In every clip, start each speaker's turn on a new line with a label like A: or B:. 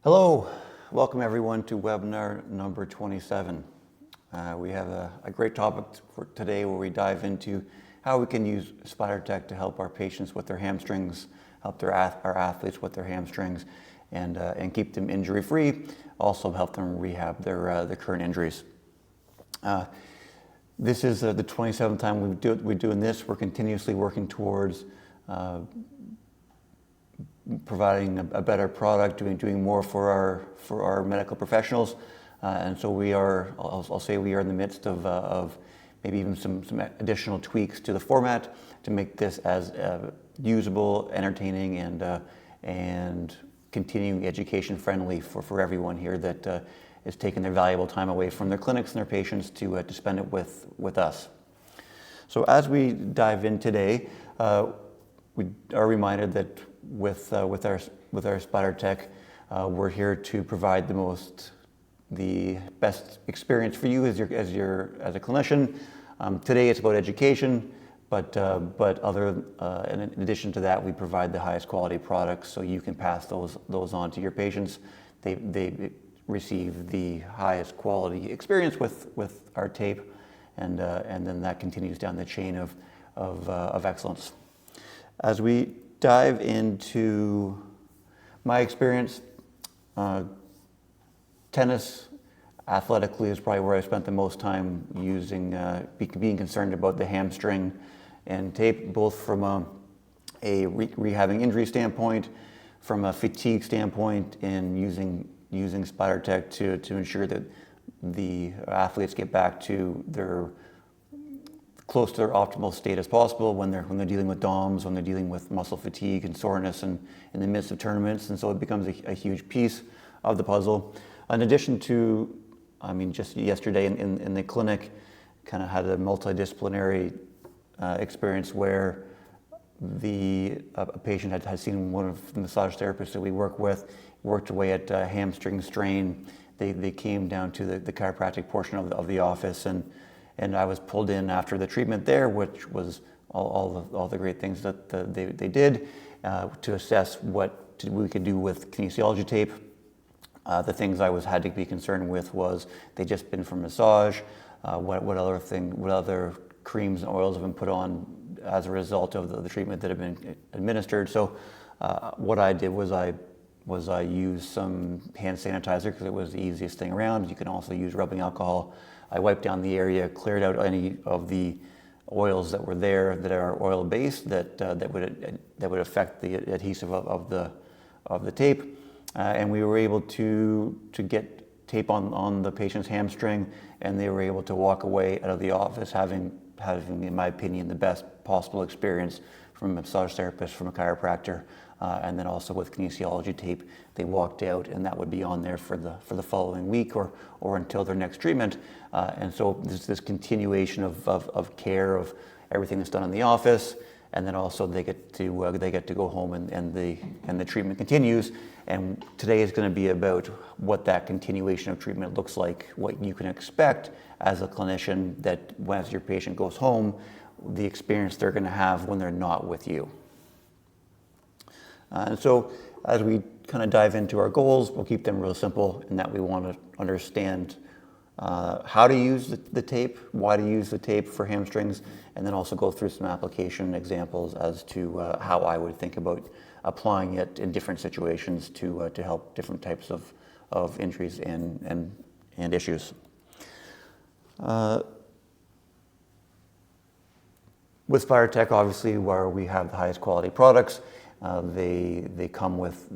A: Hello, welcome everyone to webinar number 27. We have a great topic for today where we dive into how we can use SpiderTech to help our patients with their hamstrings, help our athletes with their hamstrings, and keep them injury-free, also help them rehab their current injuries. This is the 27th time we're doing this. We're continuously working towards providing a better product, doing more for our medical professionals, and so we are. I'll say we are in the midst of maybe even some additional tweaks to the format to make this as usable, entertaining, and continuing education friendly for everyone here that is taking their valuable time away from their clinics and their patients to spend it with us. So as we dive in today, we are reminded that with our SpiderTech, we're here to provide the best experience for you as a clinician. Today it's about education, but in addition to that, we provide the highest quality products so you can pass those on to your patients. They receive the highest quality experience with our tape, and then that continues down the chain of excellence. As we dive into my experience, tennis athletically is probably where I spent the most time being concerned about the hamstring and tape, both from a rehabbing injury standpoint, from a fatigue standpoint, and using SpiderTech to ensure that the athletes get back to close to their optimal state as possible when they're dealing with DOMs, when they're dealing with muscle fatigue and soreness and in the midst of tournaments. And so it becomes a huge piece of the puzzle. In addition to, just yesterday in the clinic, kind of had a multidisciplinary experience where a patient had seen one of the massage therapists that we work with, worked away at hamstring strain. They came down to the chiropractic portion of the office, and I was pulled in after the treatment there, which was all the great things that they did to assess what we could do with kinesiology tape. The things I had to be concerned with was they just been for massage, what other creams and oils have been put on as a result of the treatment that have been administered. So what I did was I used some hand sanitizer because it was the easiest thing around. You can also use rubbing alcohol. I wiped down the area, cleared out any of the oils that were there that are oil-based that would affect the adhesive of the tape, and we were able to get tape on the patient's hamstring, and they were able to walk away out of the office having, in my opinion, the best possible experience from a massage therapist, from a chiropractor, and then also with kinesiology tape. They walked out, and that would be on there for the following week or until their next treatment. And so there's this continuation of care of everything that's done in the office, and then also they get to go home and the treatment continues. And today is going to be about what that continuation of treatment looks like, what you can expect as a clinician, that as your patient goes home, the experience they're going to have when they're not with you. And so as we kind of dive into our goals, we'll keep them real simple in that we want to understand how to use the tape, why to use the tape for hamstrings, and then also go through some application examples as to how I would think about applying it in different situations to help different types of injuries and issues. With SpiderTech, obviously, where we have the highest quality products, they come with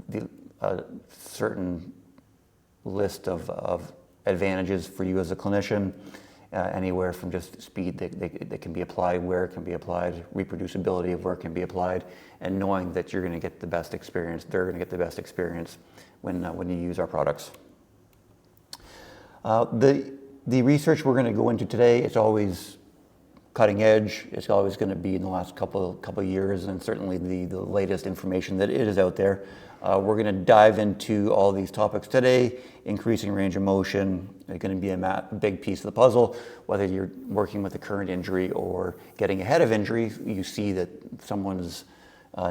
A: a certain list of advantages for you as a clinician, anywhere from just speed that can be applied, where it can be applied, reproducibility of where it can be applied, and knowing that you're going to get the best experience, they're going to get the best experience when you use our products. The research we're going to go into today, it's always cutting edge. It's always going to be in the last couple of years, and certainly the latest information that is out there. We're going to dive into all these topics today. Increasing range of motion is going to be a big piece of the puzzle. Whether you're working with a current injury or getting ahead of injury, you see that someone's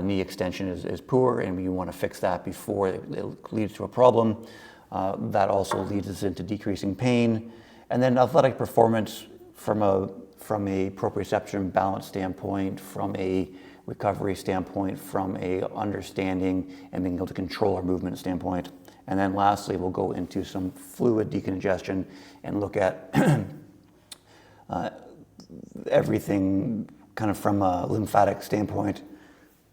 A: knee extension is poor, and you want to fix that before it leads to a problem. That also leads us into decreasing pain. And then athletic performance from a proprioception balance standpoint, from a recovery standpoint, from a understanding and being able to control our movement standpoint. And then lastly, we'll go into some fluid decongestion and look at everything kind of from a lymphatic standpoint.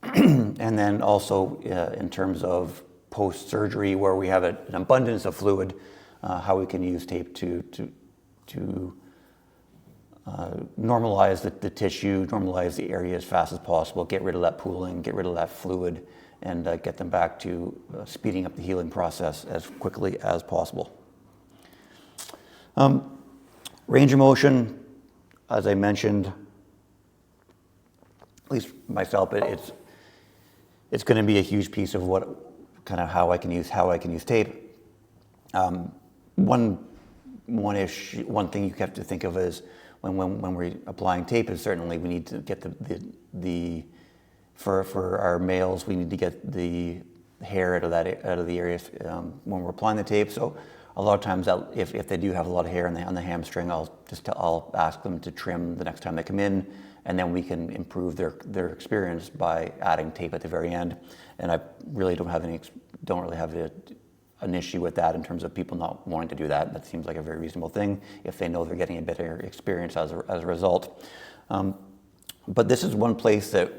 A: And then also in terms of post-surgery, where we have an abundance of fluid, how we can use tape to normalize the tissue, normalize the area as fast as possible, get rid of that pooling, get rid of that fluid, and get them back to speeding up the healing process as quickly as possible. Range of motion, as I mentioned, at least myself, it's going to be a huge piece of what kind of how I can use tape. One thing you have to think of is when we're applying tape is certainly we need to get for our males, we need to get the hair out of the areas when we're applying the tape. So a lot of times if they do have a lot of hair on the hamstring, I'll ask them to trim the next time they come in, and then we can improve their experience by adding tape at the very end. And I really don't really have an issue with that in terms of people not wanting to do that. That seems like a very reasonable thing if they know they're getting a better experience as a result. But this is one place that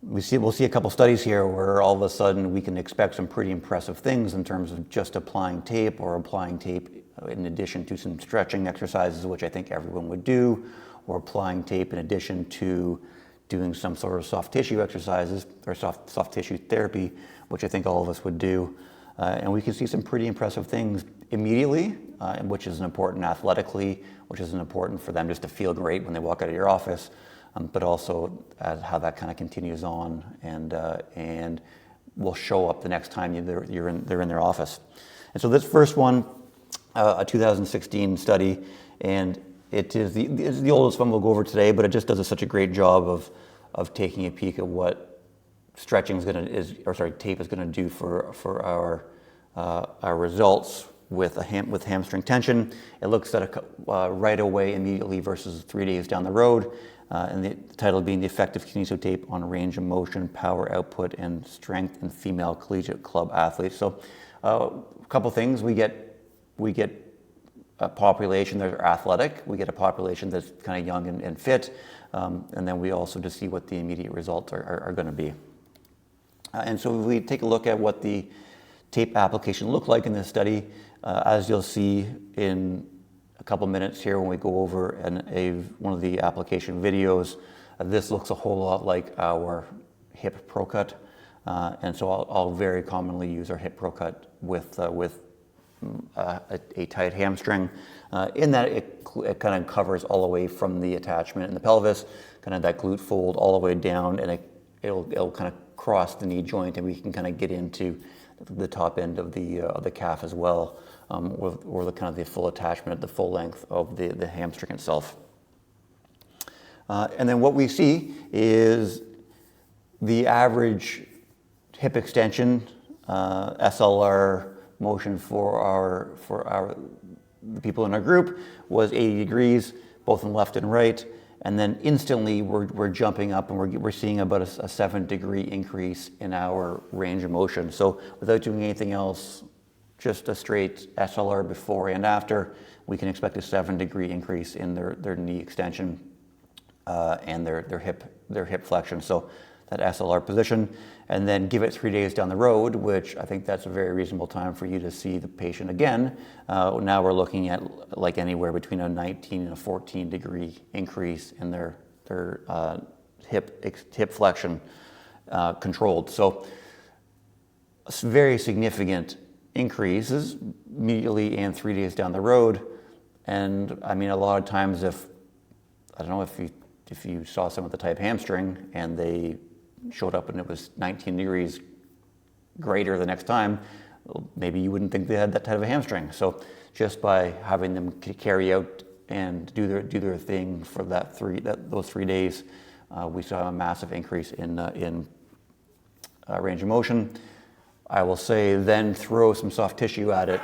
A: we'll see a couple studies here where all of a sudden we can expect some pretty impressive things in terms of just applying tape, or applying tape in addition to some stretching exercises, which I think everyone would do, or applying tape in addition to doing some sort of soft tissue exercises or soft tissue therapy, which I think all of us would do. And we can see some pretty impressive things immediately, which is important athletically, which is important for them just to feel great when they walk out of your office, but also how that kind of continues on and will show up the next time they're in their office. And so this first one, a 2016 study, and it's the oldest one we'll go over today, but it just does such a great job of taking a peek at what tape is going to do for our results with hamstring tension. It looks at right away, immediately versus 3 days down the road, and the title being the effective kineso tape on range of motion, power output, and strength in female collegiate club athletes. So a couple things. We get a population that are athletic. We get a population that's kind of young and fit, and then we also just see what the immediate results are going to be. And so if we take a look at what the tape application looked like in this study, as you'll see in a couple minutes here when we go over one of the application videos, this looks a whole lot like our hip pro cut, and so I'll very commonly use our hip pro cut with a tight hamstring, in that it kind of covers all the way from the attachment in the pelvis, kind of that glute fold all the way down, and it'll kind of cross the knee joint, and we can kind of get into the top end of the calf as well, or the kind of the full attachment at the full length of the hamstring itself. And then what we see is the average hip extension SLR motion for the people in our group was 80 degrees, both in left and right, and then instantly we're jumping up and we're seeing about a 7-degree increase in our range of motion. So without doing anything else, just a straight SLR before and after, we can expect a 7-degree increase in their knee extension and their hip flexion. So that SLR position, and then give it 3 days down the road, which I think that's a very reasonable time for you to see the patient again. Now we're looking at like anywhere between a 19 and a 14-degree increase in their hip flexion controlled. So very significant increases immediately and 3 days down the road. And I mean, a lot of times if you saw someone with the type hamstring and they showed up and it was 19 degrees greater the next time, maybe you wouldn't think they had that type of hamstring. So just by having them carry out and do their thing for those 3 days, we saw a massive increase in range of motion. I will say then throw some soft tissue at it,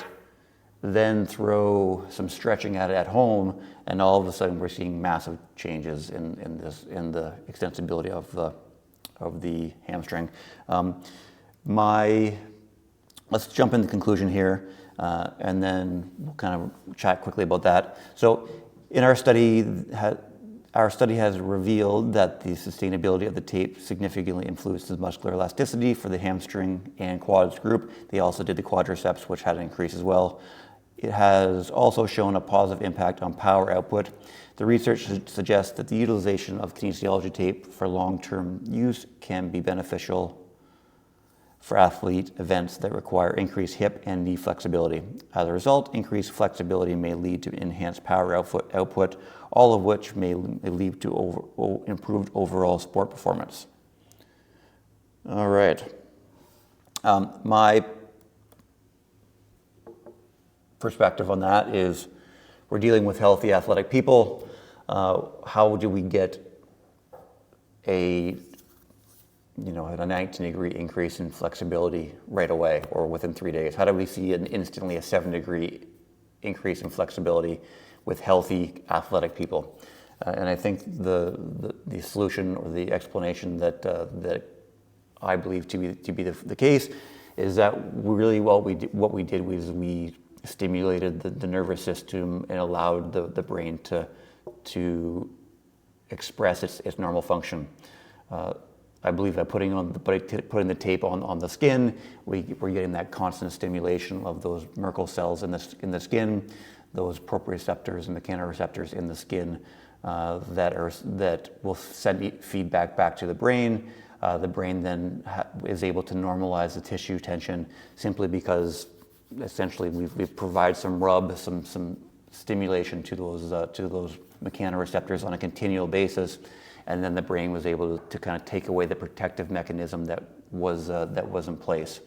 A: then throw some stretching at it at home, and all of a sudden we're seeing massive changes in the extensibility of the hamstring. Let's jump into the conclusion here, and then we'll kind of chat quickly about that. So in our study has revealed that the sustainability of the tape significantly influences muscular elasticity for the hamstring and quads group. They also did the quadriceps, which had an increase as well. It has also shown a positive impact on power output. The research suggests that the utilization of kinesiology tape for long-term use can be beneficial for athlete events that require increased hip and knee flexibility. As a result, increased flexibility may lead to enhanced power output, all of which may lead to improved overall sport performance. All right. My perspective on that is we're dealing with healthy athletic people. How do we get a 19-degree increase in flexibility right away or within 3 days? How do we see instantly a 7-degree increase in flexibility with healthy athletic people? And I think the solution or the explanation that I believe to be the case is that really what we did was we stimulated the nervous system and allowed the brain to express its normal function. I believe that putting the tape on the skin, we're getting that constant stimulation of those Merkel cells in the skin, those proprioceptors and mechanoreceptors in the skin that will send feedback back to the brain. The brain then is able to normalize the tissue tension simply because essentially we provide some rub, some stimulation to those mechanoreceptors on a continual basis. And then the brain was able to kind of take away the protective mechanism that was in place.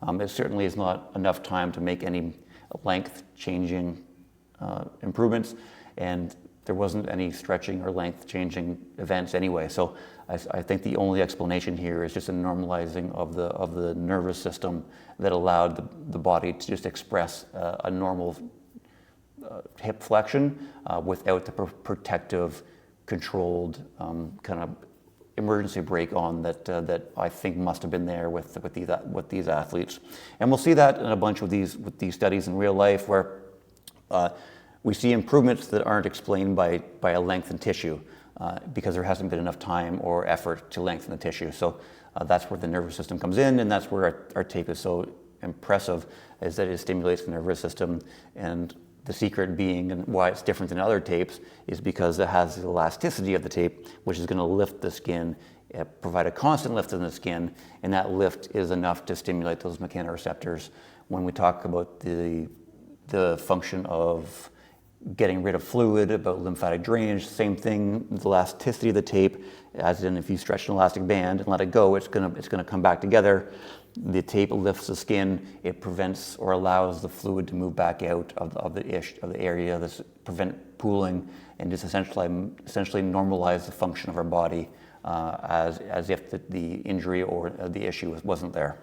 A: It certainly is not enough time to make any length-changing improvements, and there wasn't any stretching or length-changing events anyway. So I think the only explanation here is just a normalizing of the nervous system that allowed the body to just express a normal hip flexion without the protective, controlled kind of emergency brake on that I think must have been there with these athletes. And we'll see that in a bunch of these studies in real life where we see improvements that aren't explained by a lengthened tissue because there hasn't been enough time or effort to lengthen the tissue. So that's where the nervous system comes in, and that's where our tape is so impressive, is that it stimulates the nervous system. And the secret being, and why it's different than other tapes, is because it has the elasticity of the tape, which is going to lift the skin, provide a constant lift in the skin, and that lift is enough to stimulate those mechanoreceptors. When we talk about the function of getting rid of fluid, about lymphatic drainage, same thing, the elasticity of the tape, as in if you stretch an elastic band and let it go, it's gonna come back together. The tape lifts the skin, it prevents or allows the fluid to move back out of the area, prevent pooling, and just essentially normalize the function of our body as if the injury or the issue wasn't there.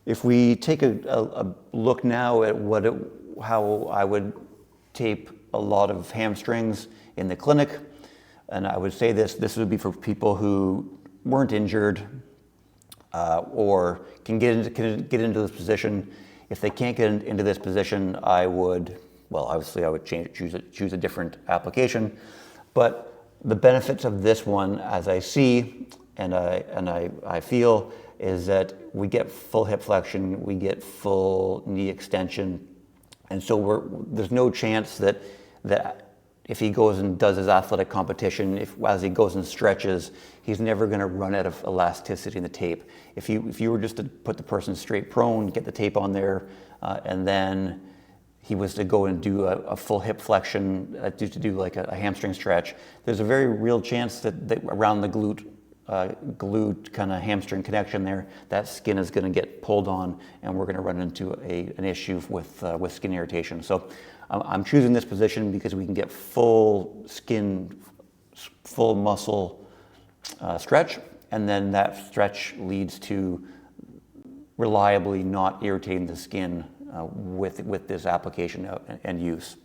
A: If we take a look now at how I would tape a lot of hamstrings in the clinic, and I would say this would be for people who weren't injured or can get into this position. If they can't get into this position, I would choose a different application. But the benefits of this one, as I see and I feel, is that we get full hip flexion, we get full knee extension, and so there's no chance that if he goes and does his athletic competition, as he goes and stretches, he's never going to run out of elasticity in the tape. If you were just to put the person straight prone, get the tape on there, and then he was to go and do a full hip flexion, to do like a hamstring stretch, there's a very real chance that around the glute kind of hamstring connection there, that skin is going to get pulled on, and we're going to run into an issue with skin irritation. So I'm choosing this position because we can get full skin, full muscle stretch, and then that stretch leads to reliably not irritating the skin with this application and use.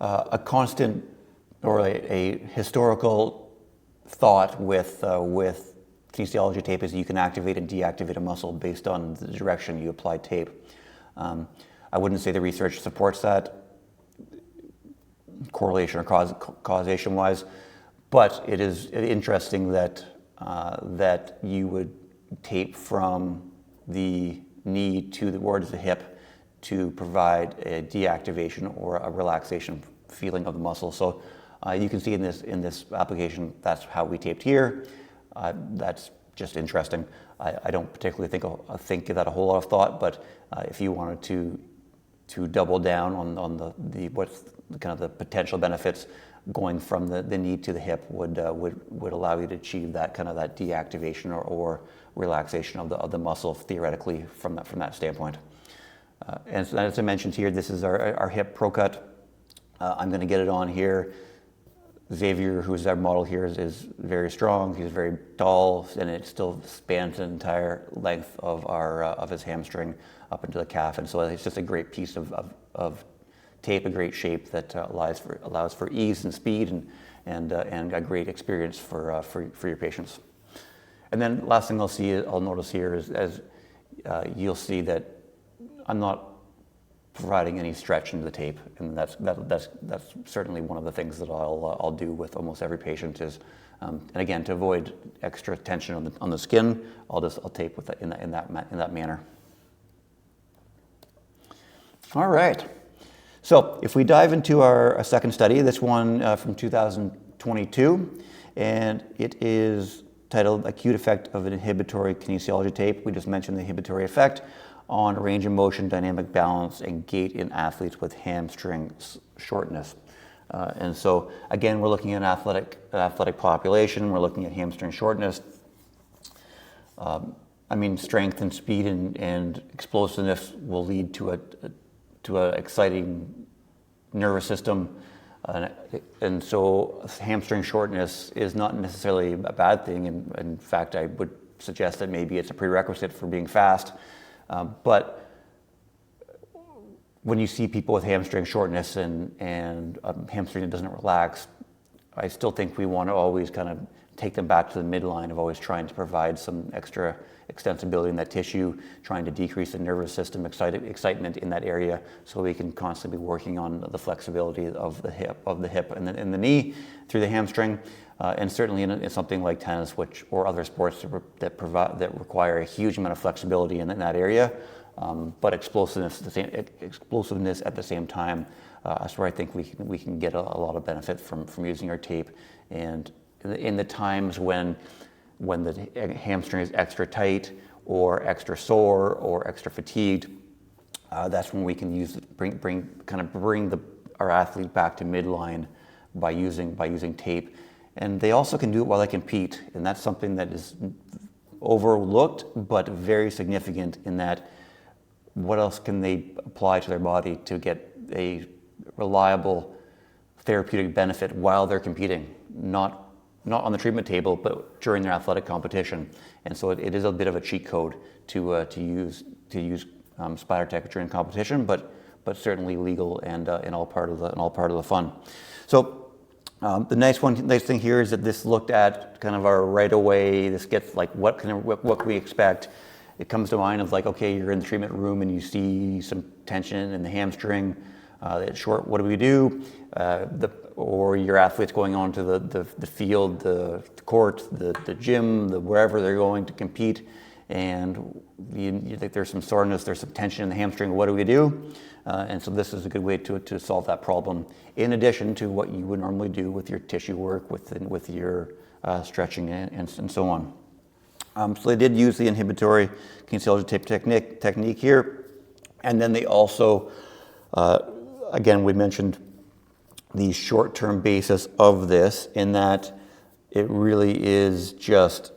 A: A constant or a historical thought with kinesiology tape is you can activate and deactivate a muscle based on the direction you apply tape. I wouldn't say the research supports that correlation or causation wise, but it is interesting that that you would tape from the knee towards the hip to provide a deactivation or a relaxation feeling of the muscle. So you can see in this application, that's how we taped here. That's just interesting. I don't particularly think that a whole lot of thought, but if you wanted to double down on the what's kind of the potential benefits, going from the knee to the hip would allow you to achieve that kind of that deactivation or relaxation of the muscle theoretically from that standpoint. And so, as I mentioned here, this is our hip pro cut. I'm going to get it on here. Xavier, who's our model here, is very strong. He's very tall, and it still spans the entire length of his hamstring up into the calf. And so it's just a great piece of tape, a great shape that allows for ease and speed and a great experience for your patients. And then last thing I'll notice here is as you'll see that I'm not providing any stretch into the tape, and that's certainly one of the things that I'll do with almost every patient is, and again, to avoid extra tension on the skin, I'll tape with it in that manner. All right. So if we dive into our second study, this one from 2022, and it is titled Acute Effect of an Inhibitory Kinesiology Tape. We just mentioned the inhibitory effect on range of motion, dynamic balance, and gait in athletes with hamstring shortness. And so again, we're looking at an athletic population. We're looking at hamstring shortness. Strength and speed and explosiveness will lead to an exciting nervous system. And so hamstring shortness is not necessarily a bad thing. And in fact, I would suggest that maybe it's a prerequisite for being fast. But when you see people with hamstring shortness and a hamstring that doesn't relax, I still think we want to always kind of take them back to the midline of always trying to provide some extra extensibility in that tissue, trying to decrease the nervous system excitement in that area, so we can constantly be working on the flexibility of the hip and the knee through the hamstring. And certainly in something like tennis, or other sports that require a huge amount of flexibility in that area, but explosiveness at the same time. That's where I think we can get a lot of benefit from using our tape. And in the times when the hamstring is extra tight or extra sore or extra fatigued, that's when we can bring our athlete back to midline by using tape. And they also can do it while they compete, and that's something that is overlooked but very significant in that what else can they apply to their body to get a reliable therapeutic benefit while they're competing, not on the treatment table, but during their athletic competition. And so it is a bit of a cheat code to use spider tech during competition, but certainly legal and all part of the fun. So the nice thing here is that this looked at kind of our right away. This gets like what can we expect. It comes to mind of like, okay, you're in the treatment room and you see some tension in the hamstring. It's short. What do we do? Or your athlete's going on to the field, the court, the gym, wherever they're going to compete, and you think there's some soreness, there's some tension in the hamstring. What do we do? And so this is a good way to solve that problem, in addition to what you would normally do with your tissue work, with your stretching and so on. So they did use the inhibitory kinesiology tape technique here, and then they also, again, we mentioned the short-term basis of this in that it really is just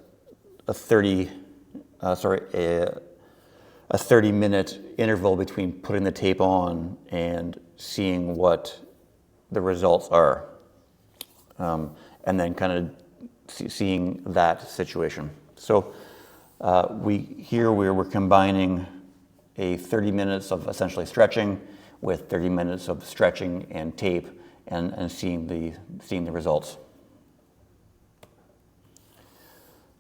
A: a 30 a 30-minute interval between putting the tape on and seeing what the results are, and then kind of seeing that situation. So we're combining a 30 minutes of essentially stretching with 30 minutes of stretching and tape, and seeing the results.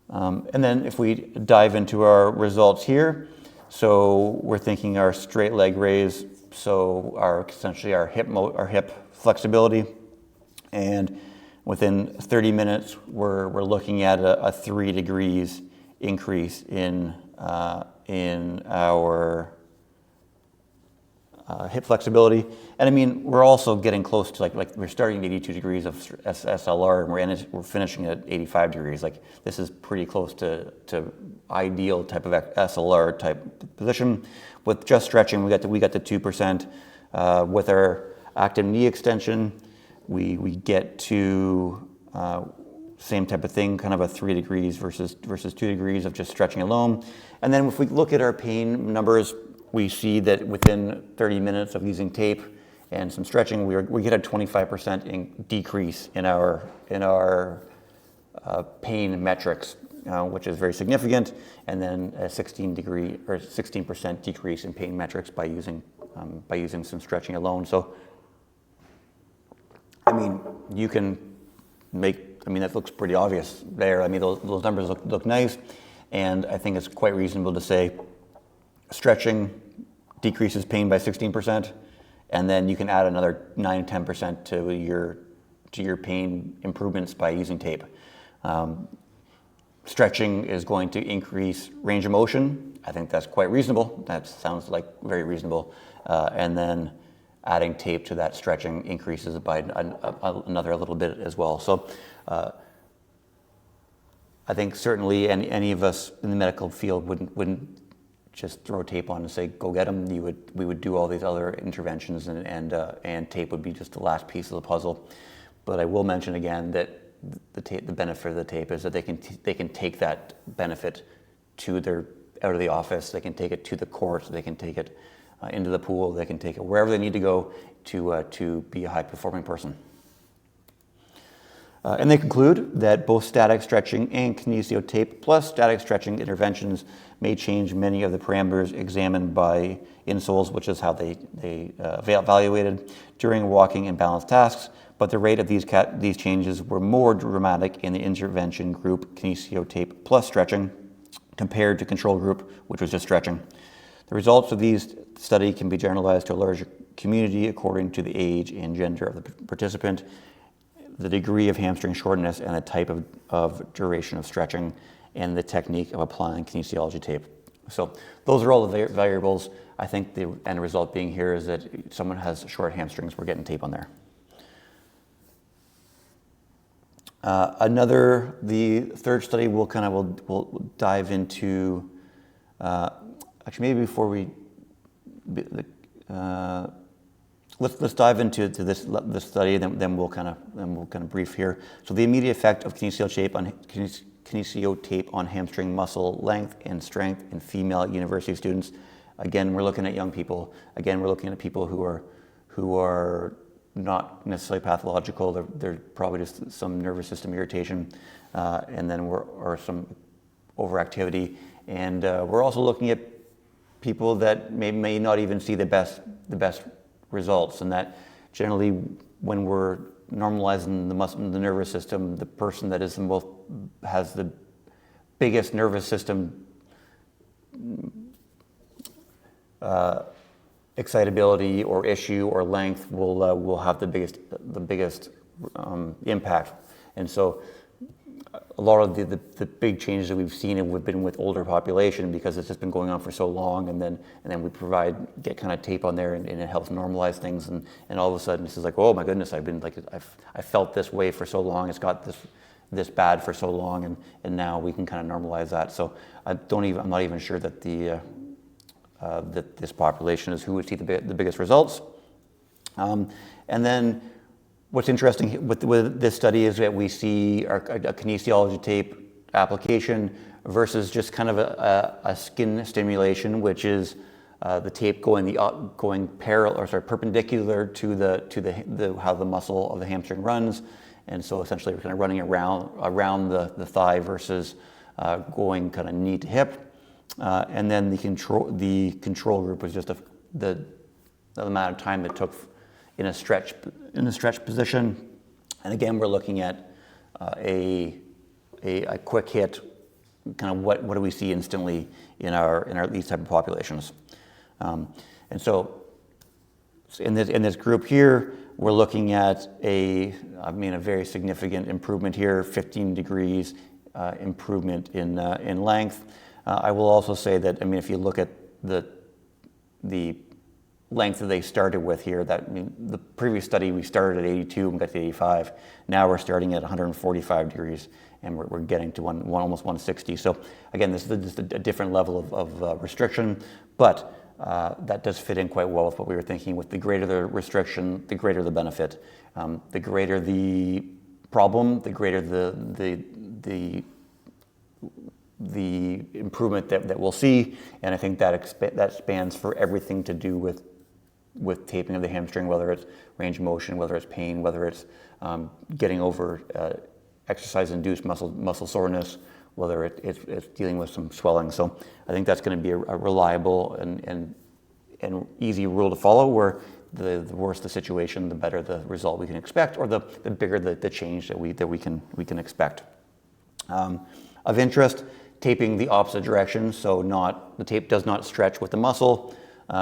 A: And then if we dive into our results here, so we're thinking our straight leg raise, so essentially our hip flexibility, and within 30 minutes we're looking at a 3 degrees increase in our hip flexibility. And I mean, we're also getting close to like we're starting at 82 degrees of SLR, and we're finishing at 85 degrees. Like, this is pretty close to ideal type of SLR type position. With just stretching, we got to 2%. With our active knee extension, we get to same type of thing, kind of a 3 degrees versus 2 degrees of just stretching alone. And then if we look at our pain numbers, we see that within 30 minutes of using tape and some stretching, we get a 25% decrease in our pain metrics, which is very significant, and then a 16% decrease in pain metrics by using some stretching alone. So, I mean, that looks pretty obvious there. I mean, those numbers look nice, and I think it's quite reasonable to say stretching decreases pain by 16%, and then you can add another 9-10% to your pain improvements by using tape. Stretching is going to increase range of motion. I think that's quite reasonable. That sounds like very reasonable. And then adding tape to that stretching increases by another little bit as well. So I think certainly any of us in the medical field wouldn't just throw tape on and say, go get them. We would do all these other interventions, and tape would be just the last piece of the puzzle. But I will mention again that the benefit of the tape is that they can take that benefit out of the office. They can take it to the court. They can take it into the pool. They can take it wherever they need to go to be a high-performing person. And they conclude that both static stretching and kinesio tape plus static stretching interventions may change many of the parameters examined by insoles, which is how they evaluated during walking and balance tasks. But the rate of these changes were more dramatic in the intervention group kinesio tape plus stretching compared to control group, which was just stretching. The results of these study can be generalized to a larger community according to the age and gender of the participant, the degree of hamstring shortness, and the type of duration of stretching, and the technique of applying kinesiology tape. So those are all the variables. I think the end result being here is that if someone has short hamstrings, we're getting tape on there. The third study we'll dive into. Actually, maybe before we let's dive into this study, then we'll kind of brief here. So the immediate effect of kinesio tape on hamstring muscle length and strength in female university students. Again, we're looking at young people. Again, we're looking at people who are not necessarily pathological. They're probably just some nervous system irritation, and then or some overactivity. And we're also looking at people that may not even see the best results, and that generally when we're normalizing the nervous system, the person that has the biggest nervous system excitability or issue or length will have the biggest impact. And so a lot of the big changes that we've seen have been with older population, because it's just been going on for so long, and then we get kind of tape on there, and it helps normalize things, and all of a sudden it's just like, oh my goodness, I felt this way for so long, it's got this bad for so long, and now we can kind of normalize that. So I'm not even sure that that this population is who would see the biggest results. And then what's interesting with this study is that we see a kinesiology tape application versus just kind of a skin stimulation, which is the tape going perpendicular to the how the muscle of the hamstring runs, and so essentially we're kind of running around the thigh versus going kind of knee to hip, and then the control group was just the amount of time it took in a stretch position, and again we're looking at a quick hit, kind of what do we see instantly in these type of populations. And so in this group here, we're looking at a very significant improvement here, 15 degrees improvement in length. I will also say that, if you look at the length that they started with here, the previous study we started at 82 and got to 85. Now we're starting at 145 degrees and we're getting to almost 160. So again, this is just a different level of restriction, but that does fit in quite well with what we were thinking. With the greater the restriction, the greater the benefit. The greater the problem, the greater the improvement that we'll see. And I think that spans for everything to do with taping of the hamstring, whether it's range of motion, whether it's pain, whether it's getting over exercise-induced muscle soreness, whether it's dealing with some swelling. So I think that's going to be a reliable and easy rule to follow, where the worse the situation, the better the result we can expect, or the bigger the change that we can expect. Of interest, taping the opposite direction, so the tape does not stretch with the muscle.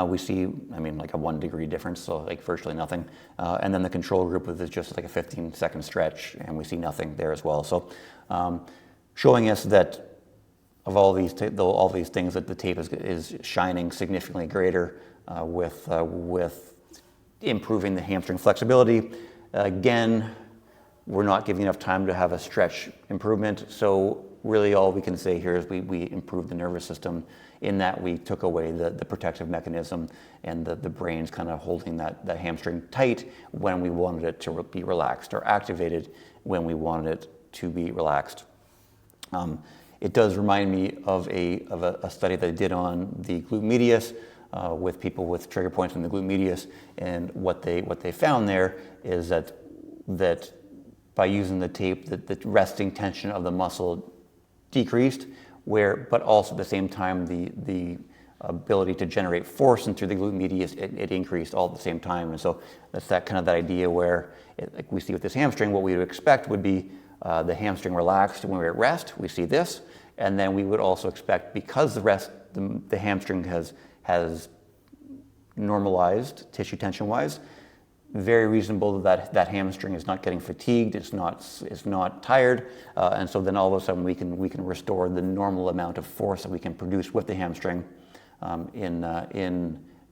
A: We see, like a 1 degree difference, so like virtually nothing. And then the control group is just like a 15-second stretch, and we see nothing there as well. So showing us that of all these things, that the tape is shining significantly greater with improving the hamstring flexibility. Again, we're not giving enough time to have a stretch improvement, so really all we can say here is we improved the nervous system, in that we took away the protective mechanism and the brain's kind of holding that hamstring tight when we wanted it to be relaxed, or activated when we wanted it to be relaxed. It does remind me of a study that I did on the glute medius with people with trigger points in the glute medius, and what they found there is that by using the tape, the resting tension of the muscle decreased, but also at the same time the ability to generate force into the glute medius, it increased all at the same time. And so that's that idea where, like we see with this hamstring, what we would expect would be the hamstring relaxed when we're at rest. We see this, and then we would also expect, because the hamstring has normalized tissue tension wise, very reasonable that hamstring is not getting fatigued, it's not tired, and so then all of a sudden we can restore the normal amount of force that we can produce with the hamstring in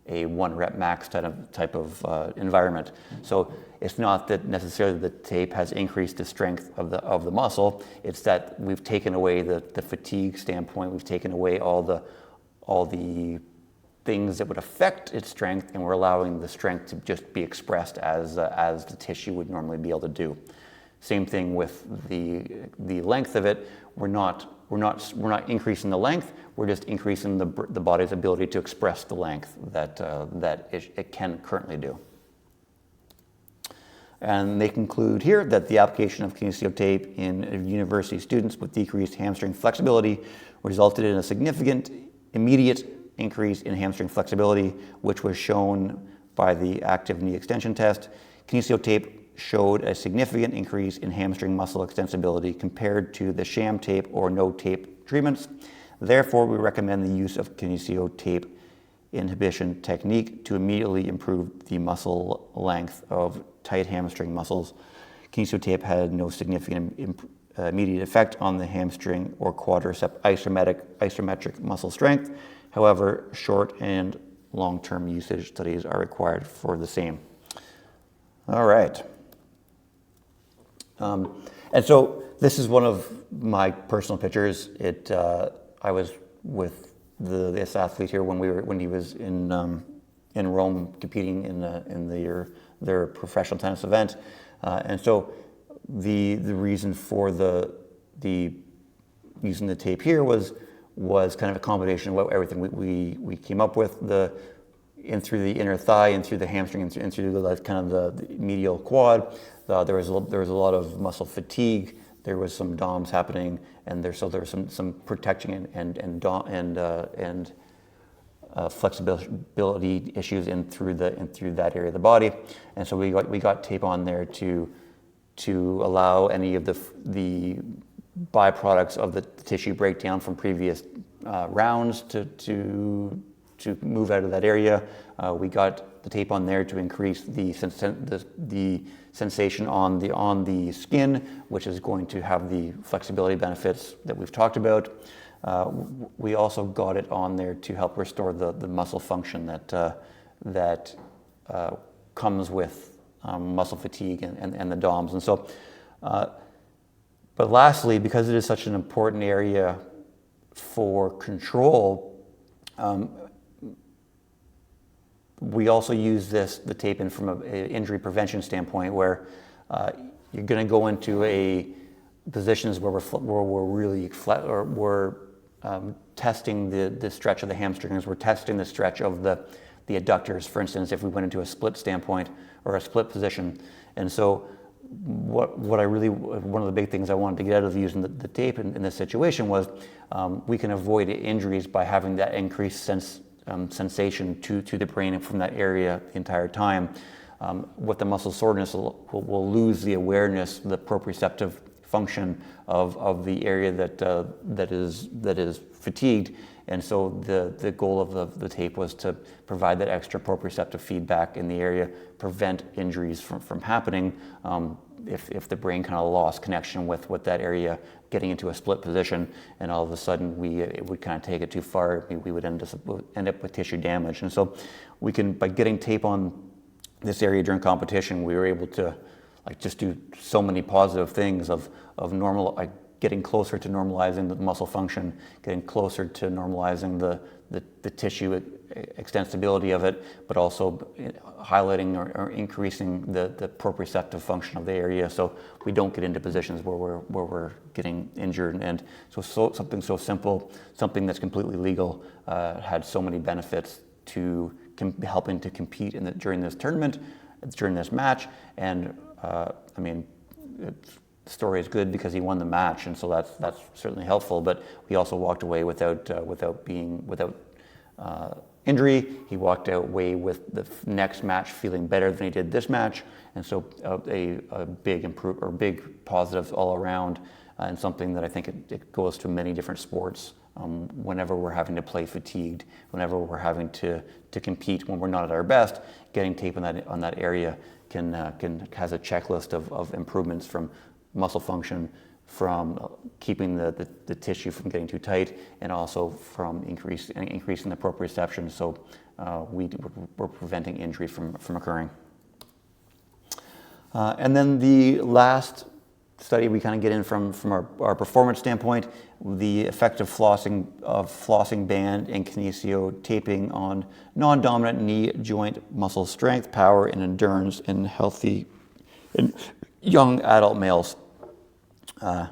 A: a 1 rep max type of environment. So it's not that necessarily the tape has increased the strength of the muscle, it's that we've taken away the fatigue standpoint, we've taken away all the things that would affect its strength, and we're allowing the strength to just be expressed as the tissue would normally be able to do. Same thing with the length of it. We're not increasing the length. We're just increasing the body's ability to express the length that it can currently do. And they conclude here that the application of kinesio tape in university students with decreased hamstring flexibility resulted in a significant immediate increase in hamstring flexibility, which was shown by the active knee extension test. Kinesio tape showed a significant increase in hamstring muscle extensibility compared to the sham tape or no tape treatments. Therefore, we recommend the use of kinesio tape inhibition technique to immediately improve the muscle length of tight hamstring muscles. Kinesio tape had no significant immediate effect on the hamstring or quadricep isometric muscle strength. However, short and long-term usage studies are required for the same. All right. And so this is one of my personal pictures. I was with this athlete here when he was in Rome competing in their professional tennis event, and so the reason for the using the tape here was kind of a combination of what everything we came up with, in through the inner thigh, in through the hamstring, and through the kind of the medial quad. There was a lot of muscle fatigue. There was some DOMs happening, and there was some protecting and flexibility issues in through that area of the body. And so we got tape on there to allow any of the byproducts of the tissue breakdown from previous rounds to move out of that area. We got the tape on there to increase the sensation on the skin, which is going to have the flexibility benefits that we've talked about. We also got it on there to help restore the muscle function that comes with muscle fatigue and the DOMs. And so, but lastly, because it is such an important area for control, we also use the tape in from an injury prevention standpoint, where you're going to go into positions where we're really flat, or we're testing the stretch of the hamstrings, we're testing the stretch of the adductors, for instance, if we went into a split standpoint or a split position. And so one of the big things I wanted to get out of using the tape in this situation was we can avoid injuries by having that increased sensation to the brain from that area the entire time. With the muscle soreness, we'll lose the awareness, the proprioceptive function of the area that is fatigued. And so the goal of the tape was to provide that extra proprioceptive feedback in the area, prevent injuries from happening if the brain kind of lost connection with that area, getting into a split position, and all of a sudden it would kind of take it too far. We would end up with tissue damage. And so we can, by getting tape on this area during competition, we were able to just do so many positive things of getting closer to normalizing the muscle function, getting closer to normalizing the tissue extensibility of it, but also highlighting or increasing the proprioceptive function of the area, so we don't get into positions where we're getting injured. And so something so simple, something that's completely legal, had so many benefits to helping to compete during this tournament, during this match. And I mean, the story is good because he won the match, and so that's certainly helpful. But he also walked away without injury. He walked away with the next match feeling better than he did this match, and so a big positive all around, and something that I think it goes to many different sports. Whenever we're having to play fatigued, whenever we're having to compete when we're not at our best, getting tape on that area has a checklist of improvements from muscle function, from keeping the tissue from getting too tight, and also from increasing the proprioception, so we're preventing injury from occurring. And then the last study we kind of get in from our performance standpoint, the effect of flossing band and kinesio taping on non-dominant knee joint muscle strength, power, and endurance in healthy and young adult males. And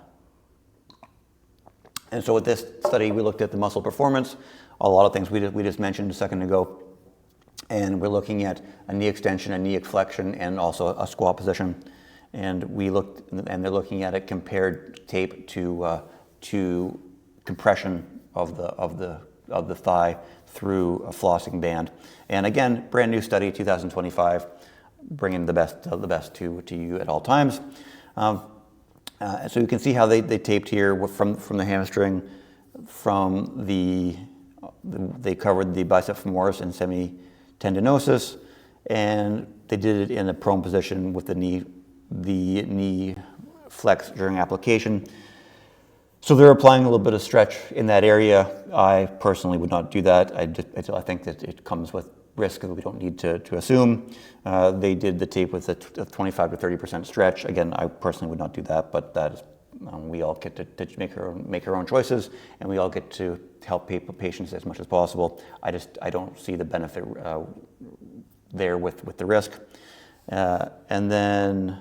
A: so with this study, we looked at the muscle performance, a lot of things we just mentioned a second ago, and we're looking at a knee extension, a knee flexion, and also a squat position. And they're looking at it compared tape to compression of the thigh through a flossing band. And again, brand new study, 2025, bringing the best to you at all times. So you can see how they taped here from the hamstring, they covered the bicep femoris and semitendinosus, and they did it in a prone position with the knee flex during application. So they're applying a little bit of stretch in that area. I personally would not do that. I think that it comes with risk that we don't need to assume. They did the tape with a 25 to 30% stretch. Again, I personally would not do that, but that is, we all get to make our own choices, and we all get to help patients as much as possible. I don't see the benefit there with the risk. And then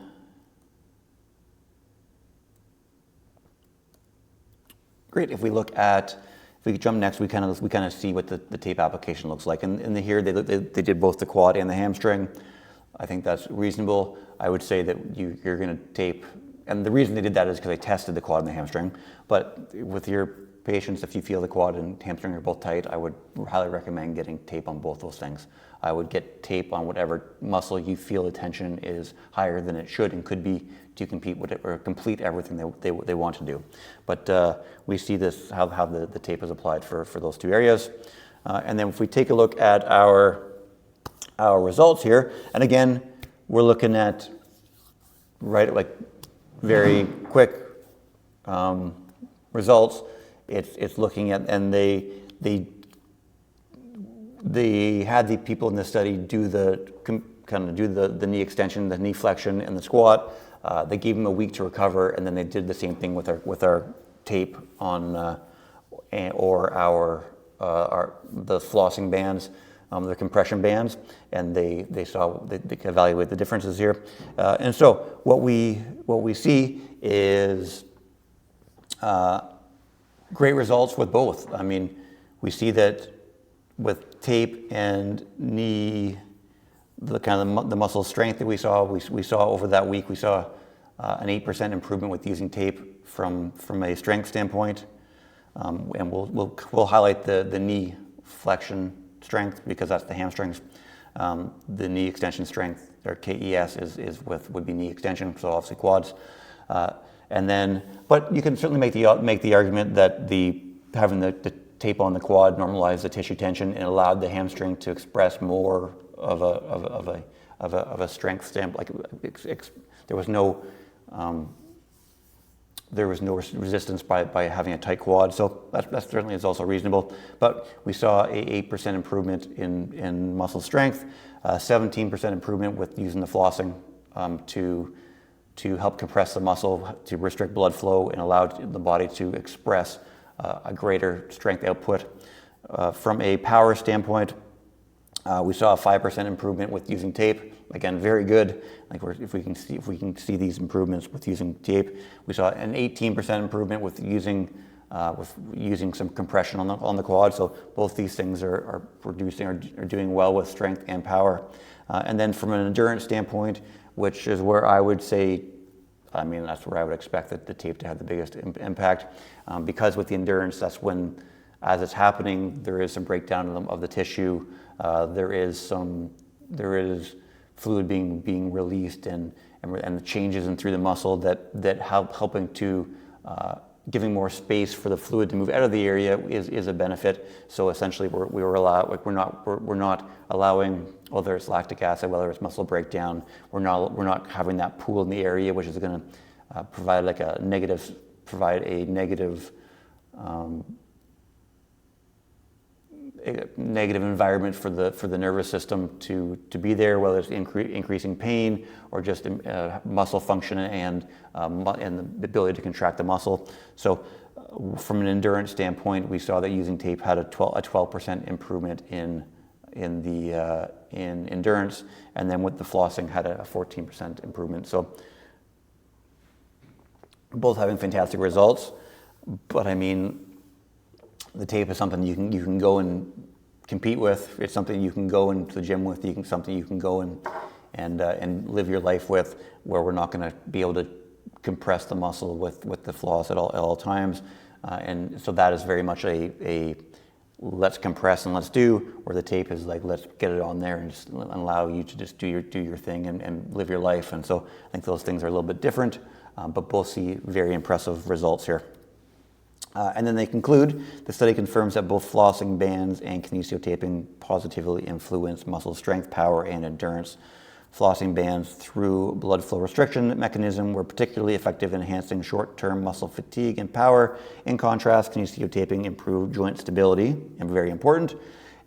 A: Great. If we jump next, we kind of see what the tape application looks like. And here they did both the quad and the hamstring. I think that's reasonable. I would say that you're going to tape, and the reason they did that is because they tested the quad and the hamstring. But with your patients, if you feel the quad and hamstring are both tight, I would highly recommend getting tape on both those things. I would get tape on whatever muscle you feel the tension is higher than it should and could be to compete with it or complete everything they want to do. But we see this, how the tape is applied for those two areas. And then if we take a look at our results here, and again, we're looking at, very quick results. It's looking at, and they had the people in the study do the knee extension, the knee flexion, and the squat. They gave them a week to recover, and then they did the same thing with our tape on or the flossing bands, the compression bands, and they evaluate the differences here. And so what we see is great results with both. I mean, we see that with tape and knee, the muscle strength that we saw over that week, we saw an 8% improvement with using tape from a strength standpoint. And we'll highlight the knee flexion strength because that's the hamstrings. The knee extension strength, or KES, would be knee extension, so obviously quads. But you can certainly make the argument that having the tape on the quad normalized the tissue tension and allowed the hamstring to express more of a strength standpoint. There was no resistance by having a tight quad, so that certainly is also reasonable. But we saw a 8% improvement in muscle strength, 17% improvement with using the flossing to help compress the muscle, to restrict blood flow, and allow the body to express a greater strength output. From a power standpoint, we saw a 5% improvement with using tape. Again, very good. If we can see these improvements with using tape, we saw an 18% improvement with using some compression on the quad. So both these things are doing well with strength and power. And then from an endurance standpoint, which is where I would say, that's where I would expect the tape to have the biggest impact, because with the endurance, that's when, as it's happening, there is some breakdown of the tissue. There is fluid being released and the changes in through the muscle that helping to giving more space for the fluid to move out of the area is a benefit. So essentially, we're not allowing, whether it's lactic acid, whether it's muscle breakdown, we're not having that pool in the area, which is going to provide a negative environment for the nervous system to be there, whether it's increasing pain or just muscle function and the ability to contract the muscle. So from an endurance standpoint, we saw that using tape had a 12% improvement in endurance, and then with the flossing had a 14% improvement. So both having fantastic results, but the tape is something you can go and compete with. It's something you can go into the gym with. Something you can go and live your life with, where we're not going to be able to compress the muscle with the floss at all times. And so that is very much a let's compress and let's do, where the tape is let's get it on there and just allow you to just do your thing and live your life. And so I think those things are a little bit different, but both see very impressive results here. And then they conclude, the study confirms that both flossing bands and kinesiotaping positively influence muscle strength, power, and endurance. Flossing bands through blood flow restriction mechanism were particularly effective in enhancing short-term muscle fatigue and power. In contrast, kinesiotaping improved joint stability, and very important,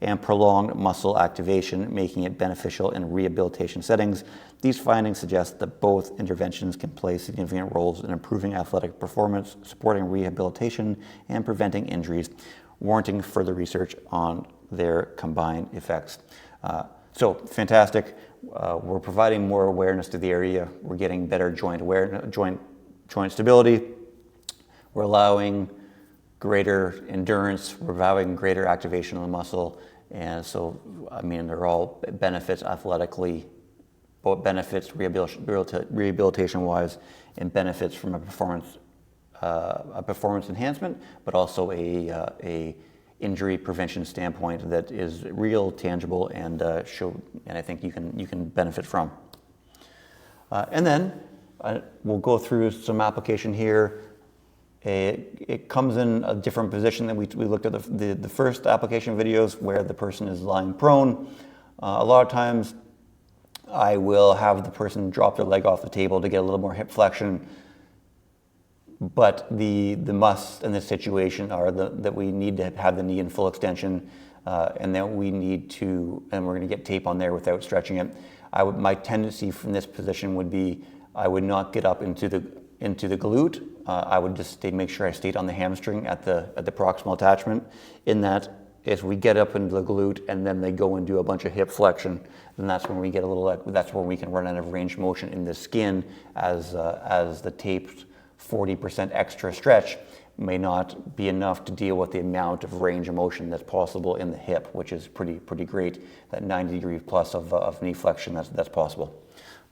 A: and prolonged muscle activation, making it beneficial in rehabilitation settings. These findings suggest that both interventions can play significant roles in improving athletic performance, supporting rehabilitation, and preventing injuries, warranting further research on their combined effects. So fantastic. We're providing more awareness to the area. We're getting better joint stability. We're allowing greater endurance, we're having greater activation of the muscle. And so, I mean, they're all benefits athletically, both benefits rehabilitation-wise, and benefits from a performance enhancement, but also a injury prevention standpoint that is real, tangible, and I think you can benefit from. And then we'll go through some application here. It comes in a different position than we looked at the first application videos where the person is lying prone. A lot of times I will have the person drop their leg off the table to get a little more hip flexion, but the must in this situation are that we need to have the knee in full extension, and then we're going to get tape on there without stretching it. My tendency from this position would be I would not get up into the glute. I would just make sure I stayed on the hamstring at the proximal attachment. In that, if we get up into the glute and then they go and do a bunch of hip flexion, then that's when we get that's when we can run out of range of motion in the skin as the taped 40% extra stretch may not be enough to deal with the amount of range of motion that's possible in the hip, which is pretty great. That 90 degree plus of knee flexion that's possible.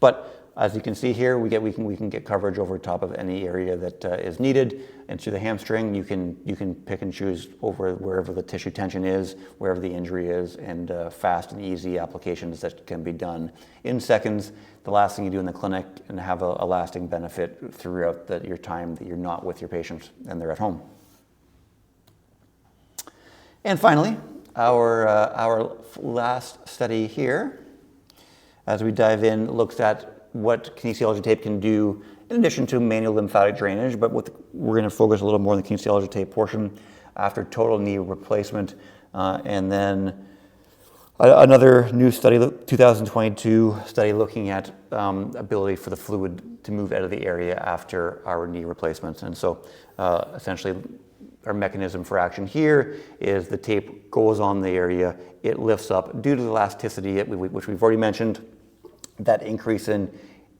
A: But as you can see here, we can get coverage over top of any area that is needed. And through the hamstring, you can pick and choose over wherever the tissue tension is, wherever the injury is, and fast and easy applications that can be done in seconds. The last thing you do in the clinic and have a lasting benefit throughout your time that you're not with your patients and they're at home. And finally, our last study here, as we dive in, looks at what kinesiology tape can do in addition to manual lymphatic drainage, but we're going to focus a little more on the kinesiology tape portion after total knee replacement. And then another new study, 2022 study looking at ability for the fluid to move out of the area after our knee replacements. And so essentially our mechanism for action here is the tape goes on the area, it lifts up due to the elasticity, which we've already mentioned. That increase in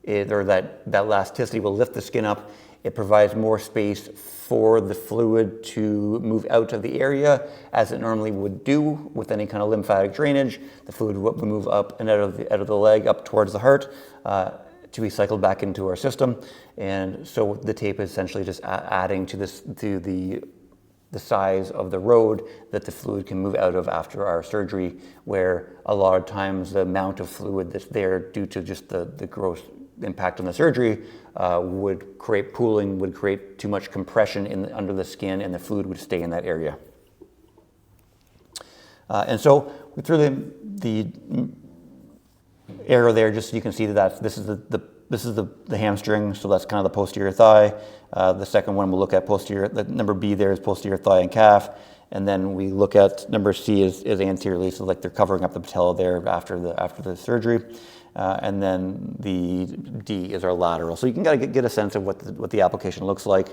A: that elasticity will lift the skin up. It provides more space for the fluid to move out of the area as it normally would do with any kind of lymphatic drainage. The fluid would move up and out of the leg up towards the heart to be cycled back into our system. And so the tape is essentially just adding to the size of the road that the fluid can move out of after our surgery, where a lot of times the amount of fluid that's there due to just the gross impact on the surgery would create pooling, would create too much compression under the skin, and the fluid would stay in that area. And so through the arrow there, just so you can see that this is the hamstring, so that's kind of the posterior thigh. The second one we'll look at posterior, the number B there is posterior thigh and calf. And then we look at number C is anteriorly, so like they're covering up the patella there after the surgery. And then the D is our lateral. So you can get a sense of what the application looks like.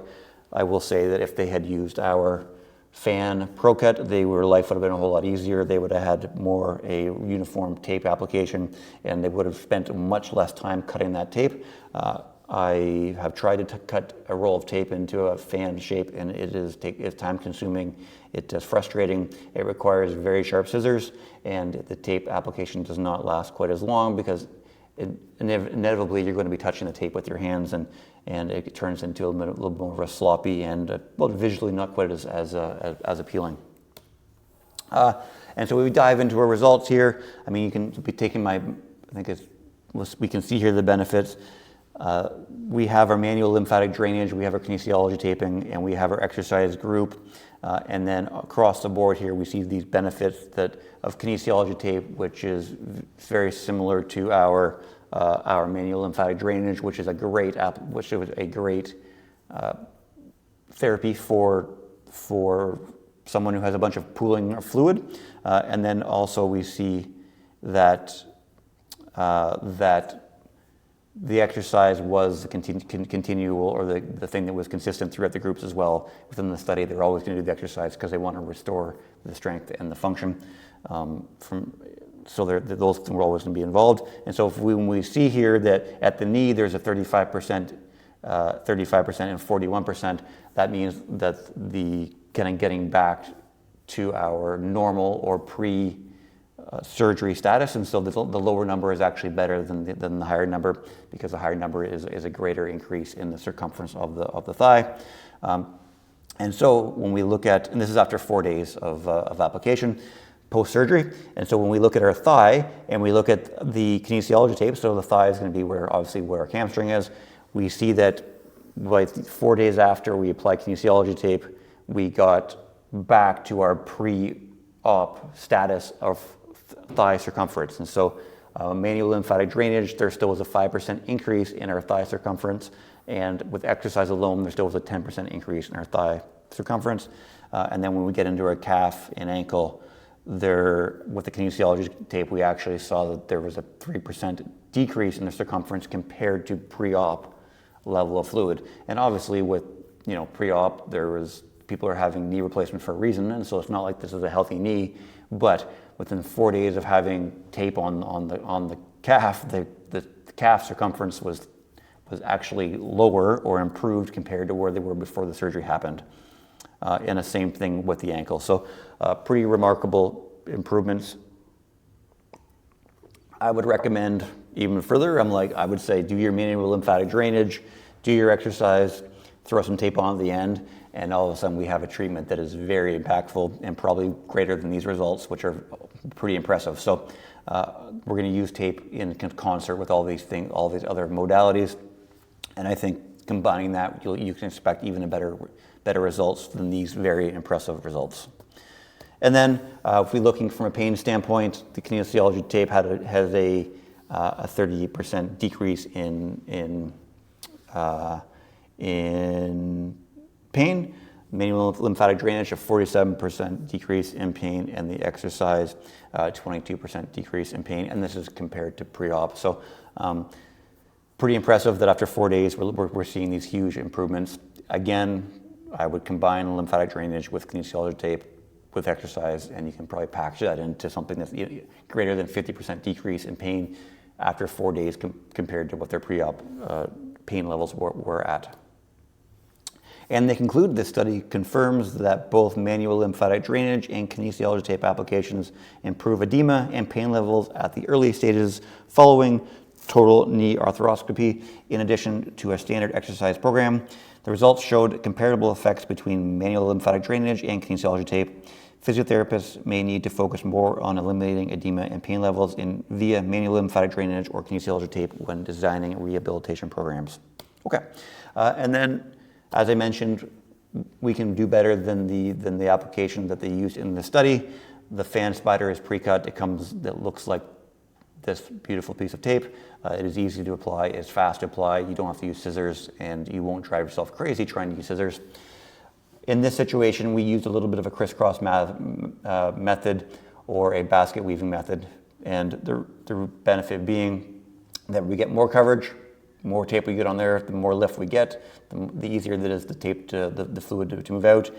A: I will say that if they had used our fan ProCut, life would have been a whole lot easier. They would have had more a uniform tape application, and they would have spent much less time cutting that tape. I have tried to cut a roll of tape into a fan shape, and it's time consuming. It is frustrating. It requires very sharp scissors, and the tape application does not last quite as long because inevitably you're going to be touching the tape with your hands, and it turns into a little more of a sloppy and visually not quite as appealing. And so we dive into our results here. I mean, you can be taking we can see here the benefits. We have our manual lymphatic drainage, we have our kinesiology taping, and we have our exercise group. And then across the board here, we see these benefits of kinesiology tape, which is very similar to our manual lymphatic drainage, which is a great therapy for someone who has a bunch of pooling of fluid. And then also we see that the exercise was the continual, or the thing that was consistent throughout the groups as well. Within the study, they're always going to do the exercise because they want to restore the strength and the function. So those were always going to be involved. And so when we see here that at the knee there's a 35% and 41%, that means that the kind of getting back to our normal or pre-surgery status. And so the lower number is actually better than the higher number, because the higher number is a greater increase in the circumference of the thigh. And so when we look at, and this is after 4 days of application, post-surgery, and so when we look at our thigh and we look at the kinesiology tape, so the thigh is going to be obviously where our hamstring is, we see that like 4 days after we apply kinesiology tape, we got back to our pre-op status of thigh circumference. And so manual lymphatic drainage, there still was a 5% increase in our thigh circumference, and with exercise alone, there still was a 10% increase in our thigh circumference. And then when we get into our calf and ankle, with the kinesiology tape, we actually saw that there was a 3% decrease in the circumference compared to pre-op level of fluid. And obviously with, pre-op, people are having knee replacement for a reason, and so it's not like this is a healthy knee, but within 4 days of having tape on the calf, the calf circumference was actually lower or improved compared to where they were before the surgery happened. And the same thing with the ankle. So pretty remarkable improvements. I would recommend even further, I would say do your manual lymphatic drainage, do your exercise, throw some tape on at the end, and all of a sudden we have a treatment that is very impactful and probably greater than these results, which are pretty impressive. So we're going to use tape in concert with all these things, all these other modalities, and I think combining that, you can expect even better results than these very impressive results. And then if we're looking from a pain standpoint, the kinesiology tape has a 38% decrease in pain, manual lymphatic drainage a 47% decrease in pain, and the exercise 22% decrease in pain, and this is compared to pre-op. So pretty impressive that after 4 days we're seeing these huge improvements. Again, I would combine lymphatic drainage with kinesiology tape with exercise, and you can probably package that into something that's greater than 50% decrease in pain after 4 days compared to what their pre-op pain levels were at. And they conclude this study confirms that both manual lymphatic drainage and kinesiology tape applications improve edema and pain levels at the early stages following total knee arthroscopy, in addition to a standard exercise program. The results showed comparable effects between manual lymphatic drainage and kinesiology tape. Physiotherapists may need to focus more on eliminating edema and pain levels via manual lymphatic drainage or kinesiology tape when designing rehabilitation programs. Okay, and then as I mentioned, we can do better than the application that they used in the study. The fan spider is pre-cut. It looks like this beautiful piece of tape. It is easy to apply, it's fast to apply, you don't have to use scissors, and you won't drive yourself crazy trying to use scissors. In this situation, we used a little bit of a crisscross method or a basket weaving method, and the benefit being that we get more coverage, more tape we get on there, the more lift we get, the easier that is the tape the fluid to move out.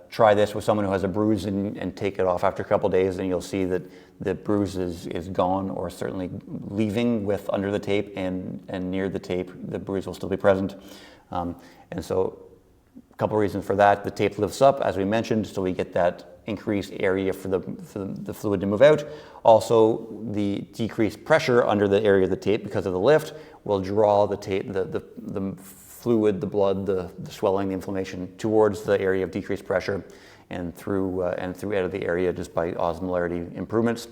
A: Try this with someone who has a bruise and take it off after a couple of days, and you'll see that the bruise is gone, or certainly leaving with under the tape, and near the tape the bruise will still be present. And so a couple of reasons for that. The tape lifts up, as we mentioned, so we get that increased area for the fluid to move out. Also, the decreased pressure under the area of the tape because of the lift will draw the tape, the fluid, the blood, the swelling, the inflammation towards the area of decreased pressure and through out of the area just by osmolarity improvements.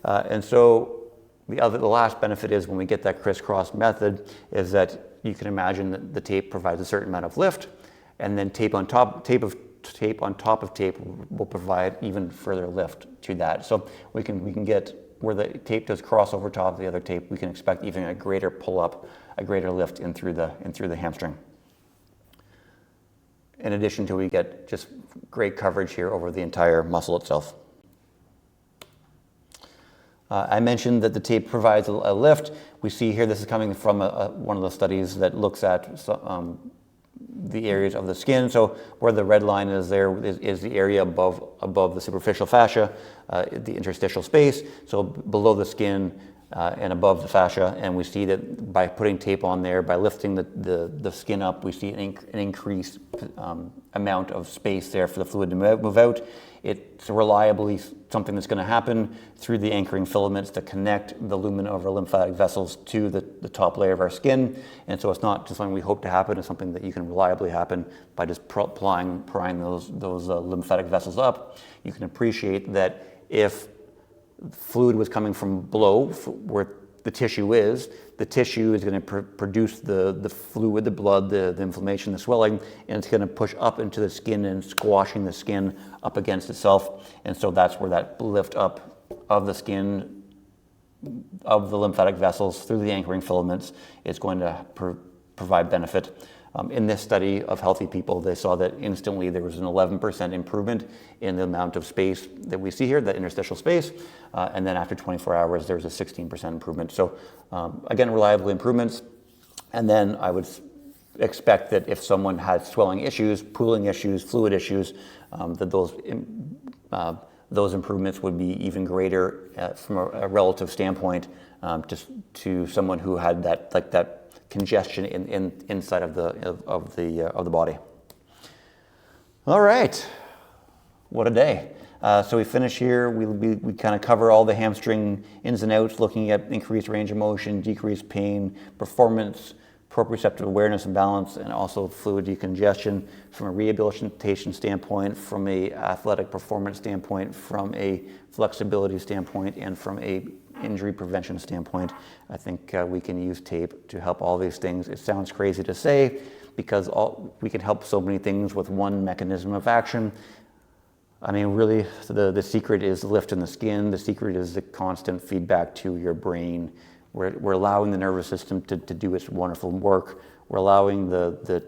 A: And so the last benefit is when we get that crisscross method is that you can imagine that the tape provides a certain amount of lift, and then tape on top of tape will provide even further lift to that. So we can get where the tape does cross over top of the other tape, we can expect even a greater pull up, a greater lift in through the hamstring. In addition to, we get just great coverage here over the entire muscle itself. I mentioned that the tape provides a lift. We see here, this is coming from one of the studies that looks at the areas of the skin. So where the red line is there is the area above the superficial fascia, the interstitial space. So below the skin, and above the fascia, and we see that by putting tape on there, by lifting the skin up, we see an increased amount of space there for the fluid to move out. It's reliably something that's going to happen through the anchoring filaments that connect the lumina of our lymphatic vessels to the top layer of our skin. And so it's not just something we hope to happen, it's something that you can reliably happen by just prying those lymphatic vessels up. You can appreciate that if fluid was coming from below, where the tissue is going to produce the fluid, the blood, the inflammation, the swelling, and it's going to push up into the skin and squashing the skin up against itself. And so that's where that lift up of the skin, of the lymphatic vessels through the anchoring filaments is going to provide benefit. In this study of healthy people, they saw that instantly there was an 11% improvement in the amount of space that we see here, that interstitial space, and then after 24 hours, there's a 16% improvement. So again, reliable improvements. And then I would expect that if someone had swelling issues, pooling issues, fluid issues, that those improvements would be even greater from a relative standpoint to someone who had that congestion inside of the body. All right, what a day. So we finish here. We kind of cover all the hamstring ins and outs, looking at increased range of motion, decreased pain, performance, proprioceptive awareness and balance, and also fluid decongestion from a rehabilitation standpoint, from a athletic performance standpoint, from a flexibility standpoint, and from a injury prevention standpoint. I think we can use tape to help all these things. It sounds crazy to say because we can help so many things with one mechanism of action. I mean, really, the secret is lift in the skin. The secret is the constant feedback to your brain. We're allowing the nervous system to do its wonderful work. We're allowing the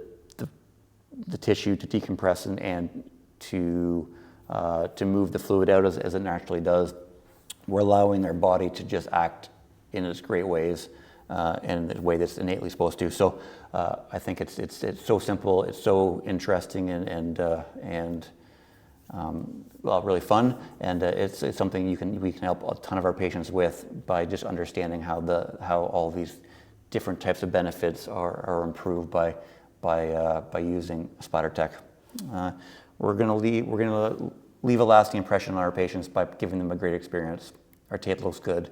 A: tissue to decompress and to move the fluid out as it naturally does. We're allowing their body to just act in its great ways and the way that's innately supposed to. So I think it's so simple, it's so interesting and really fun, and it's something we can help a ton of our patients with by just understanding how all these different types of benefits are improved by using SplatterTech. We're gonna leave a lasting impression on our patients by giving them a great experience. Our tape looks good,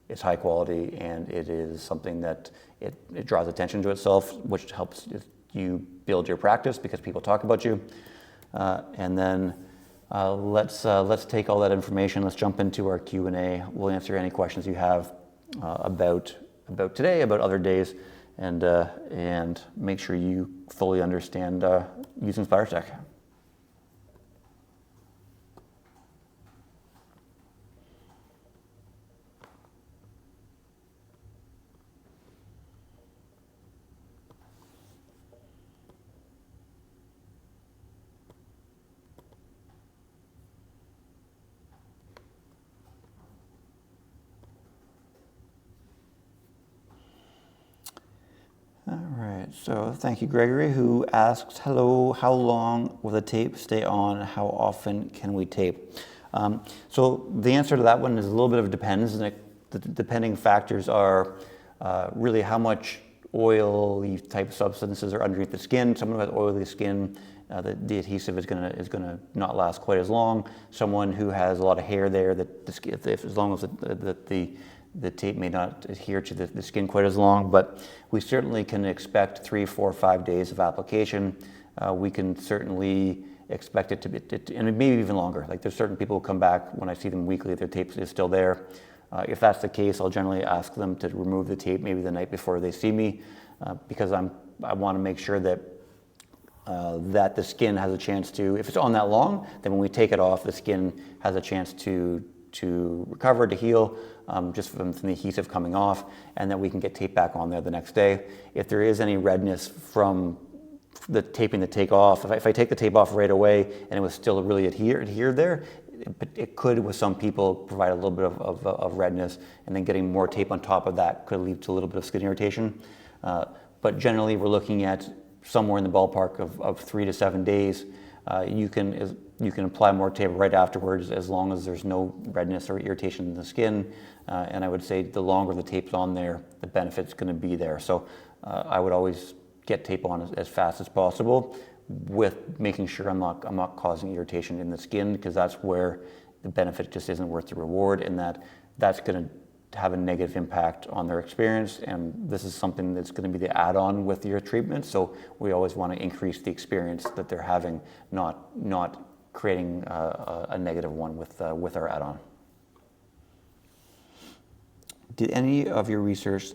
A: it's high quality, and it is something that it draws attention to itself, which helps you build your practice because people talk about you. And then let's take all that information, let's jump into our Q&A. We'll answer any questions you have about today, about other days, and make sure you fully understand using SplatterTech. All right, so thank you, Gregory, who asks, hello, how long will the tape stay on? How often can we tape? So the answer to that one is a little bit of depends, and the depending factors are really how much oily type substances are underneath the skin. Someone who has oily skin, the adhesive is gonna not last quite as long. Someone who has a lot of hair there, as long as the tape may not adhere to the skin quite as long, but we certainly can expect 3, 4, 5 days of application. We can certainly expect it to be, and maybe even longer. Like there's certain people who come back when I see them weekly, their tape is still there. If that's the case, I'll generally ask them to remove the tape maybe the night before they see me, because I want to make sure that that the skin has a chance to, if it's on that long, then when we take it off, the skin has a chance to recover, to heal, just from the adhesive coming off, and then we can get tape back on there the next day. If there is any redness from the taping to take off, if I take the tape off right away and it was still really adhered there, it could, with some people, provide a little bit of redness, and then getting more tape on top of that could lead to a little bit of skin irritation. But generally, we're looking at somewhere in the ballpark of 3 to 7 days. you can apply more tape right afterwards as long as there's no redness or irritation in the skin. And I would say the longer the tape's on there, the benefit's going to be there. So I would always get tape on as fast as possible, with making sure I'm not causing irritation in the skin, because that's where the benefit just isn't worth the reward, and that's going to have a negative impact on their experience. And this is something that's going to be the add-on with your treatment. So we always want to increase the experience that they're having, not creating a negative one with our add-on. Did any of your research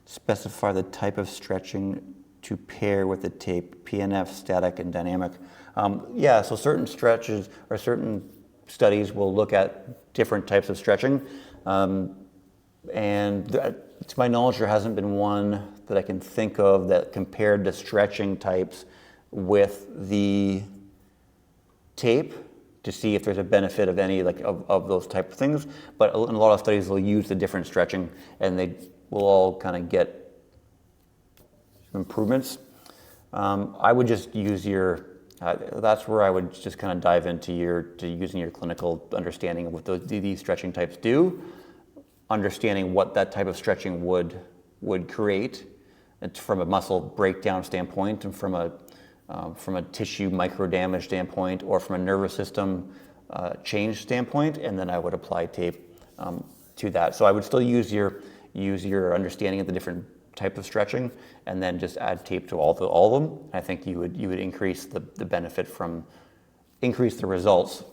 A: specify the type of stretching to pair with the tape, PNF, static, and dynamic? Yeah, so certain stretches or certain studies will look at different types of stretching. And to my knowledge, there hasn't been one that I can think of that compared the stretching types with the tape to see if there's a benefit of any of those type of things. But in a lot of studies, they'll use the different stretching, and they will all kind of get improvements. I would just use that's where I would just kind of dive into using your clinical understanding of what these stretching types do, understanding what that type of stretching would create from a muscle breakdown standpoint, and from a tissue micro damage standpoint, or from a nervous system change standpoint, and then I would apply tape to that. So I would still use your understanding of the different type of stretching, and then just add tape to all of them. I think you would increase the benefit increase the results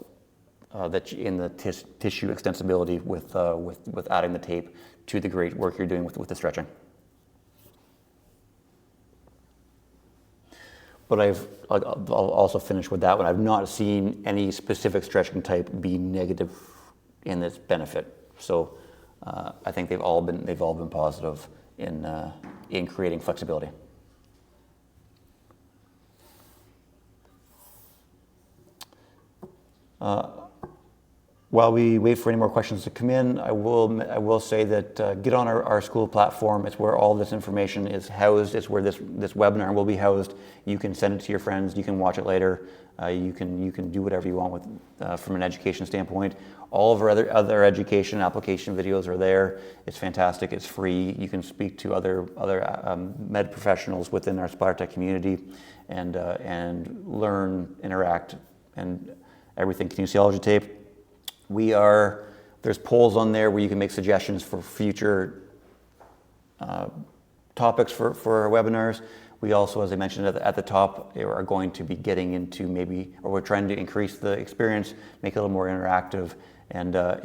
A: that in the tissue extensibility with adding the tape to the great work you're doing with the stretching. But I'll also finish with that one. I've not seen any specific stretching type be negative in its benefit. So I think they've all been positive in creating flexibility. While we wait for any more questions to come in, I will say that get on our school platform. It's where all this information is housed. It's where this webinar will be housed. You can send it to your friends. You can watch it later. You can do whatever you want with from an education standpoint. All of our other education application videos are there. It's fantastic. It's free. You can speak to other med professionals within our SplatterTech community, and learn, interact, and everything kinesiology tape. There's polls on there where you can make suggestions for future topics for our webinars. We also, as I mentioned at the top, are going to be getting into we're trying to increase the experience, make it a little more interactive, and a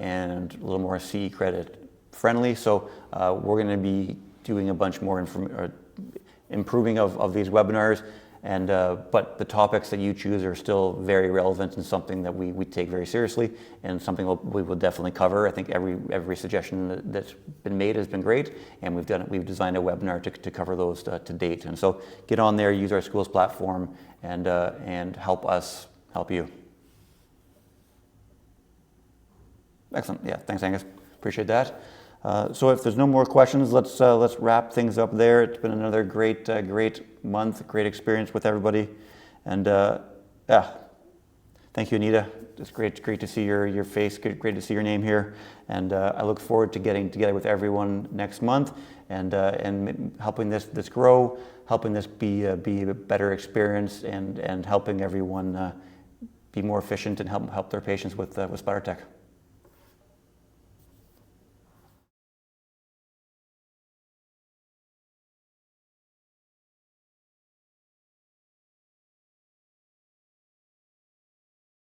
A: little more CE credit friendly. So we're going to be doing a bunch more improving of these webinars. But the topics that you choose are still very relevant, and something that we take very seriously, and something we will definitely cover. I think every suggestion that's been made has been great, and we've designed a webinar to cover those to date. And so get on there, use our school's platform, and help us help you. Excellent. Yeah, thanks, Angus. Appreciate that. So if there's no more questions, let's wrap things up there. It's been another great month, great experience with everybody, and thank you, Anita. It's great to see your face. Great to see your name here, and I look forward to getting together with everyone next month, and helping this grow, helping this be a better experience, and helping everyone be more efficient and help their patients with SplatterTech.